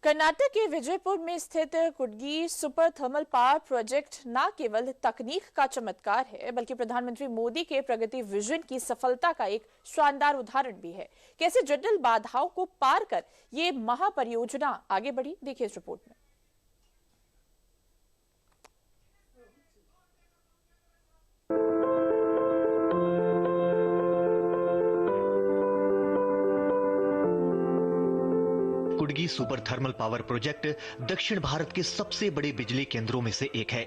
कर्नाटक के विजयपुर में स्थित कुडगी सुपर थर्मल पावर प्रोजेक्ट न केवल तकनीक का चमत्कार है, बल्कि प्रधानमंत्री मोदी के प्रगति विजन की सफलता का एक शानदार उदाहरण भी है। कैसे जटिल बाधाओं को पार कर ये महापरियोजना आगे बढ़ी, देखिए इस रिपोर्ट में। कुडगी सुपर थर्मल पावर प्रोजेक्ट दक्षिण भारत के सबसे बड़े बिजली केंद्रों में से एक है।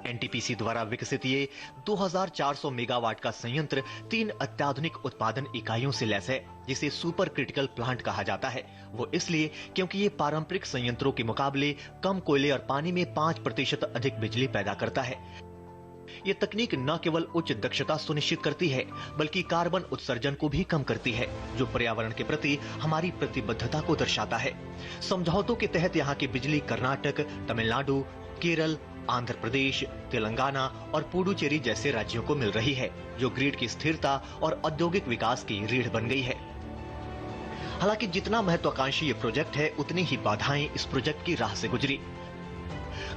एनटीपीसी द्वारा विकसित ये 2400 मेगावाट का संयंत्र 3 अत्याधुनिक उत्पादन इकाइयों से लैस है, जिसे सुपर क्रिटिकल प्लांट कहा जाता है। वो इसलिए क्योंकि ये पारंपरिक संयंत्रों के मुकाबले कम कोयले और पानी में 5% अधिक बिजली पैदा करता है। ये तकनीक न केवल उच्च दक्षता सुनिश्चित करती है, बल्कि कार्बन उत्सर्जन को भी कम करती है, जो पर्यावरण के प्रति हमारी प्रतिबद्धता को दर्शाता है। समझौतों के तहत यहाँ की बिजली कर्नाटक, तमिलनाडु, केरल, आंध्र प्रदेश, तेलंगाना और पुडुचेरी जैसे राज्यों को मिल रही है, जो ग्रिड की स्थिरता और औद्योगिक विकास की रीढ़ बन गई है। हालांकि जितना महत्वाकांक्षी ये प्रोजेक्ट है, उतनी ही बाधाएं इस प्रोजेक्ट की राह से गुजरी।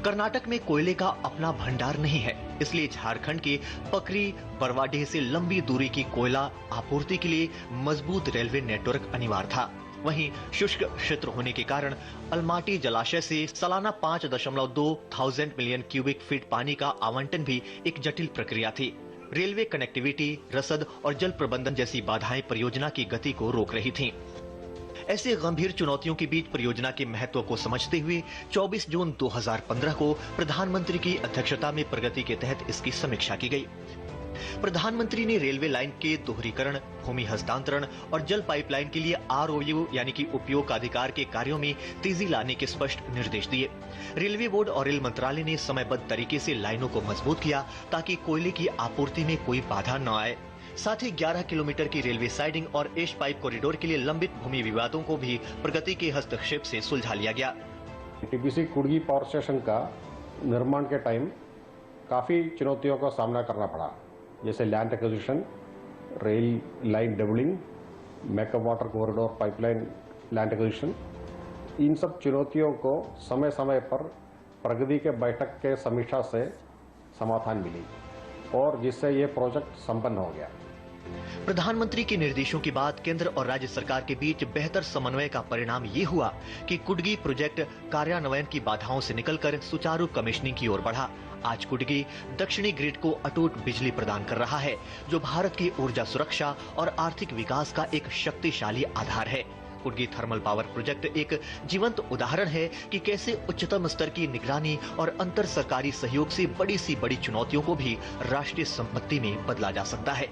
कर्नाटक में कोयले का अपना भंडार नहीं है, इसलिए झारखंड के पकरी बरवाडीह से लंबी दूरी की कोयला आपूर्ति के लिए मजबूत रेलवे नेटवर्क अनिवार्य था। वहीं शुष्क क्षेत्र होने के कारण अलमाटी जलाशय से सालाना 5.2 मिलियन क्यूबिक फीट पानी का आवंटन भी एक जटिल प्रक्रिया थी। रेलवे कनेक्टिविटी, रसद और जल प्रबंधन जैसी बाधाएं परियोजना की गति को रोक रही थीं। ऐसे गंभीर चुनौतियों के बीच परियोजना के महत्व को समझते हुए 24 जून 2015 को प्रधानमंत्री की अध्यक्षता में प्रगति के तहत इसकी समीक्षा की गई। प्रधानमंत्री ने रेलवे लाइन के दोहरीकरण, भूमि हस्तांतरण और जल पाइपलाइन के लिए ROU यानी कि उपयोग अधिकार के कार्यों में तेजी लाने के स्पष्ट निर्देश दिए। रेलवे बोर्ड और रेल मंत्रालय ने समयबद्ध तरीके से लाइनों को मजबूत किया, ताकि कोयले की आपूर्ति में कोई बाधा न आए। साथ ही 11 किलोमीटर की रेलवे साइडिंग और एश पाइप कॉरिडोर के लिए लंबित भूमि विवादों को भी प्रगति के हस्तक्षेप से सुलझा लिया गया। एनटीपीसी कुडगी पावर स्टेशन का निर्माण के टाइम काफी चुनौतियों का सामना करना पड़ा, जैसे land acquisition, rail line doubling, मैकअप water corridor pipeline land acquisition. इन सब चुनौतियों को समय समय पर प्रगति के बैठक के समीक्षा से समाधान मिली और जिससे ये प्रोजेक्ट संपन्न हो गया। प्रधानमंत्री के निर्देशों के बाद केंद्र और राज्य सरकार के बीच बेहतर समन्वय का परिणाम ये हुआ कि कुडगी प्रोजेक्ट कार्यान्वयन की बाधाओं से निकलकर सुचारू कमीशनिंग की ओर बढ़ा। आज कुडगी दक्षिणी ग्रिड को अटूट बिजली प्रदान कर रहा है, जो भारत की ऊर्जा सुरक्षा और आर्थिक विकास का एक शक्तिशाली आधार है। कुडगी थर्मल पावर प्रोजेक्ट एक जीवंत उदाहरण है कि कैसे उच्चतम स्तर की निगरानी और अंतर सरकारी सहयोग से बड़ी सी बड़ी चुनौतियों को भी राष्ट्रीय संपत्ति में बदला जा सकता है।